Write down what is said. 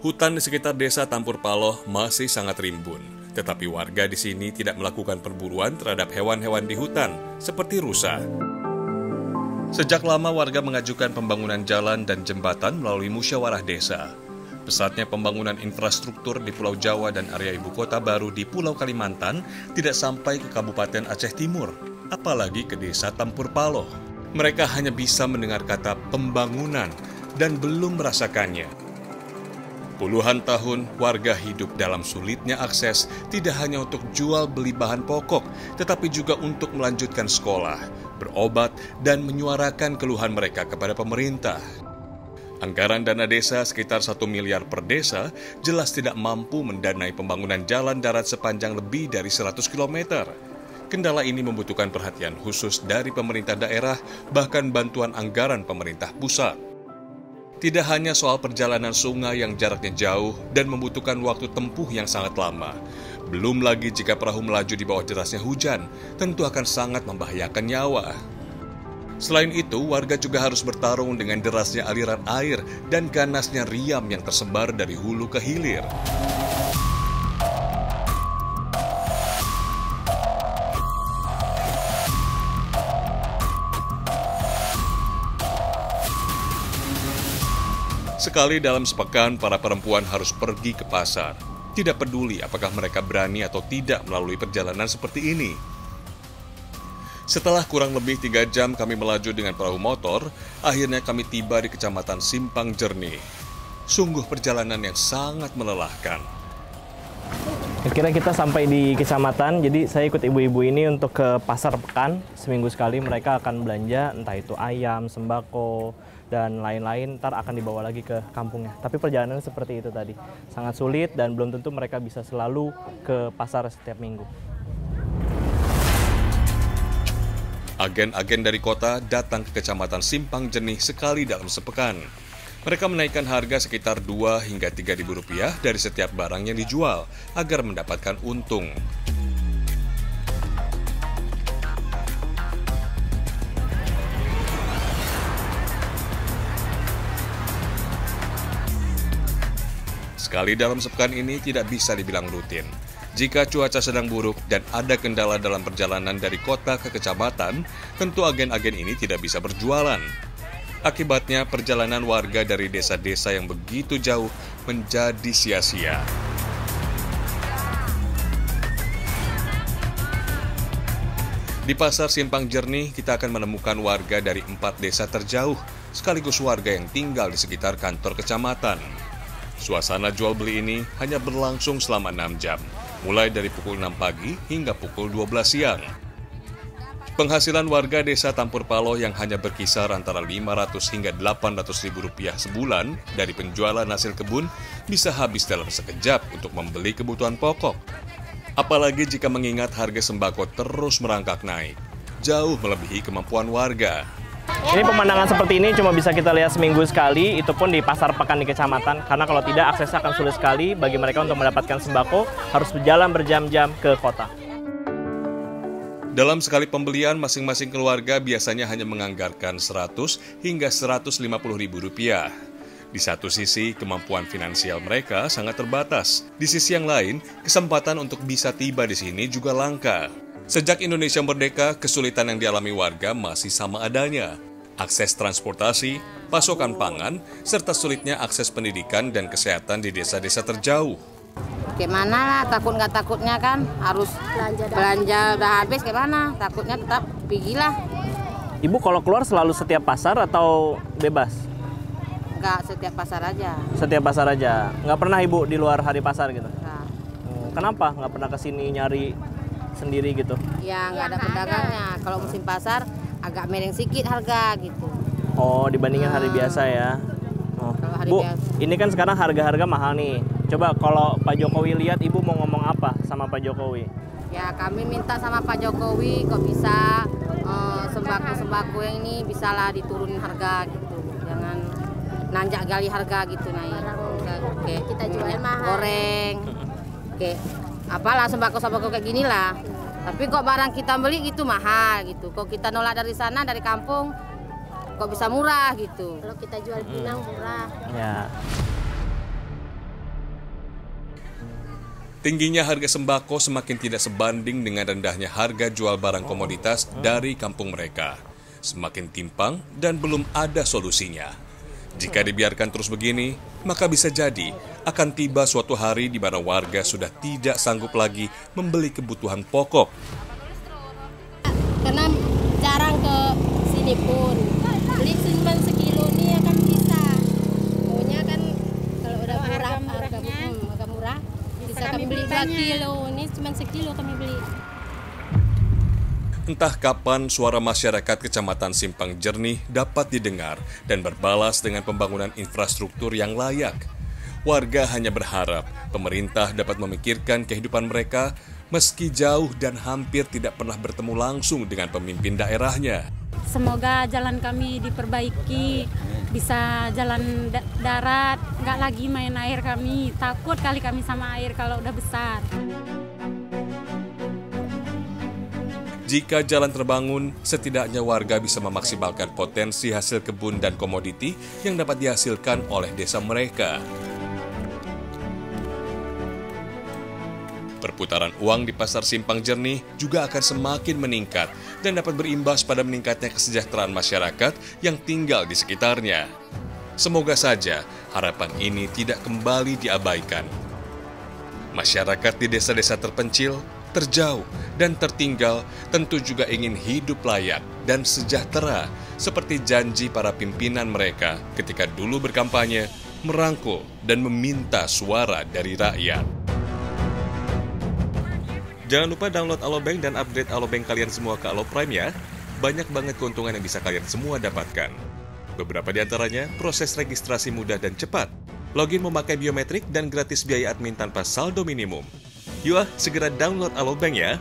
Hutan di sekitar desa Tampur Paloh masih sangat rimbun, tetapi warga di sini tidak melakukan perburuan terhadap hewan-hewan di hutan, seperti rusa. Sejak lama warga mengajukan pembangunan jalan dan jembatan melalui musyawarah desa. Pesatnya pembangunan infrastruktur di Pulau Jawa dan area ibu kota baru di Pulau Kalimantan tidak sampai ke Kabupaten Aceh Timur, apalagi ke desa Tampur Paloh. Mereka hanya bisa mendengar kata pembangunan dan belum merasakannya. Puluhan tahun warga hidup dalam sulitnya akses tidak hanya untuk jual beli bahan pokok, tetapi juga untuk melanjutkan sekolah, berobat, dan menyuarakan keluhan mereka kepada pemerintah. Anggaran dana desa sekitar 1 miliar per desa jelas tidak mampu mendanai pembangunan jalan darat sepanjang lebih dari 100 km. Kendala ini membutuhkan perhatian khusus dari pemerintah daerah, bahkan bantuan anggaran pemerintah pusat. Tidak hanya soal perjalanan sungai yang jaraknya jauh dan membutuhkan waktu tempuh yang sangat lama. Belum lagi jika perahu melaju di bawah derasnya hujan, tentu akan sangat membahayakan nyawa. Selain itu, warga juga harus bertarung dengan derasnya aliran air dan ganasnya riam yang tersebar dari hulu ke hilir. Sekali dalam sepekan, para perempuan harus pergi ke pasar. Tidak peduli apakah mereka berani atau tidak melalui perjalanan seperti ini. Setelah kurang lebih 3 jam kami melaju dengan perahu motor, akhirnya kami tiba di Kecamatan Simpang Jernih. Sungguh perjalanan yang sangat melelahkan. Akhirnya kita sampai di kecamatan, jadi saya ikut ibu-ibu ini untuk ke pasar pekan. Seminggu sekali mereka akan belanja, entah itu ayam, sembako, dan lain-lain, ntar akan dibawa lagi ke kampungnya. Tapi perjalanan seperti itu tadi, sangat sulit dan belum tentu mereka bisa selalu ke pasar setiap minggu. Agen-agen dari kota datang ke Kecamatan Simpang Jernih sekali dalam sepekan. Mereka menaikkan harga sekitar 2 hingga 3 ribu rupiah dari setiap barang yang dijual agar mendapatkan untung. Sekali dalam sepekan ini tidak bisa dibilang rutin. Jika cuaca sedang buruk dan ada kendala dalam perjalanan dari kota ke kecamatan, tentu agen-agen ini tidak bisa berjualan. Akibatnya, perjalanan warga dari desa-desa yang begitu jauh menjadi sia-sia. Di Pasar Simpang Jernih, kita akan menemukan warga dari 4 desa terjauh, sekaligus warga yang tinggal di sekitar kantor kecamatan. Suasana jual beli ini hanya berlangsung selama 6 jam, mulai dari pukul 6 pagi hingga pukul 12 siang. Penghasilan warga desa Tampur Paloh yang hanya berkisar antara 500 hingga 800 ribu rupiah sebulan dari penjualan hasil kebun bisa habis dalam sekejap untuk membeli kebutuhan pokok. Apalagi jika mengingat harga sembako terus merangkak naik, jauh melebihi kemampuan warga. Ini pemandangan seperti ini cuma bisa kita lihat seminggu sekali, itu pun di pasar pekan di kecamatan, karena kalau tidak aksesnya akan sulit sekali bagi mereka untuk mendapatkan sembako, harus berjalan berjam-jam ke kota. Dalam sekali pembelian, masing-masing keluarga biasanya hanya menganggarkan 100 hingga 150 ribu rupiah. Di satu sisi, kemampuan finansial mereka sangat terbatas. Di sisi yang lain, kesempatan untuk bisa tiba di sini juga langka. Sejak Indonesia merdeka, kesulitan yang dialami warga masih sama adanya. Akses transportasi, pasokan pangan, serta sulitnya akses pendidikan dan kesehatan di desa-desa terjauh. Gimana lah, takut nggak takutnya kan, harus belanja udah habis gimana, takutnya tetap pergilah. Ibu kalau keluar selalu setiap pasar atau bebas? Nggak setiap pasar aja. Setiap pasar aja? Nggak pernah ibu di luar hari pasar gitu? Nggak. Kenapa nggak pernah kesini nyari sendiri gitu? Ya nggak ada pedagangnya, kalau musim pasar agak miring sedikit harga gitu. Oh, dibandingkan hari biasa ya? Oh. Bu, ini kan sekarang harga-harga mahal nih. Coba kalau Pak Jokowi lihat, Ibu mau ngomong apa sama Pak Jokowi? Ya kami minta sama Pak Jokowi kok bisa sembako-sembako yang ini bisalah diturunin harga gitu. Jangan nanjak gali harga gitu naik. Oke, kita jual mahal. Goreng. Oke, apalah sembako-sembako kayak gini lah. Tapi kok barang kita beli gitu mahal gitu. Kok kita nolak dari sana dari kampung kok bisa murah gitu. Kalau kita jual Pinang murah. Ya. Tingginya harga sembako semakin tidak sebanding dengan rendahnya harga jual barang komoditas dari kampung mereka. Semakin timpang dan belum ada solusinya. Jika dibiarkan terus begini, maka bisa jadi akan tiba suatu hari di mana warga sudah tidak sanggup lagi membeli kebutuhan pokok. Karena jarang ke sini pun, beli cuma sekilo nih akan bisa. Maunya kan kalau udah murah, agak murah, bisa kami beli 2 kilo, ini cuma sekilo kami beli. Entah kapan suara masyarakat Kecamatan Simpang Jernih dapat didengar dan berbalas dengan pembangunan infrastruktur yang layak. Warga hanya berharap pemerintah dapat memikirkan kehidupan mereka meski jauh dan hampir tidak pernah bertemu langsung dengan pemimpin daerahnya. Semoga jalan kami diperbaiki, bisa jalan darat, nggak lagi main air kami. Takut kali kami sama air kalau udah besar. Jika jalan terbangun, setidaknya warga bisa memaksimalkan potensi hasil kebun dan komoditi yang dapat dihasilkan oleh desa mereka. Perputaran uang di pasar Simpang Jernih juga akan semakin meningkat dan dapat berimbas pada meningkatnya kesejahteraan masyarakat yang tinggal di sekitarnya. Semoga saja harapan ini tidak kembali diabaikan. Masyarakat di desa-desa terpencil, terjauh, dan tertinggal tentu juga ingin hidup layak dan sejahtera seperti janji para pimpinan mereka ketika dulu berkampanye, merangkul, dan meminta suara dari rakyat. Jangan lupa download Alobank dan update Alobank kalian semua ke Alo Prime ya. Banyak banget keuntungan yang bisa kalian semua dapatkan. Beberapa di antaranya proses registrasi mudah dan cepat, login memakai biometrik dan gratis biaya admin tanpa saldo minimum. Yuk segera download Alobank ya.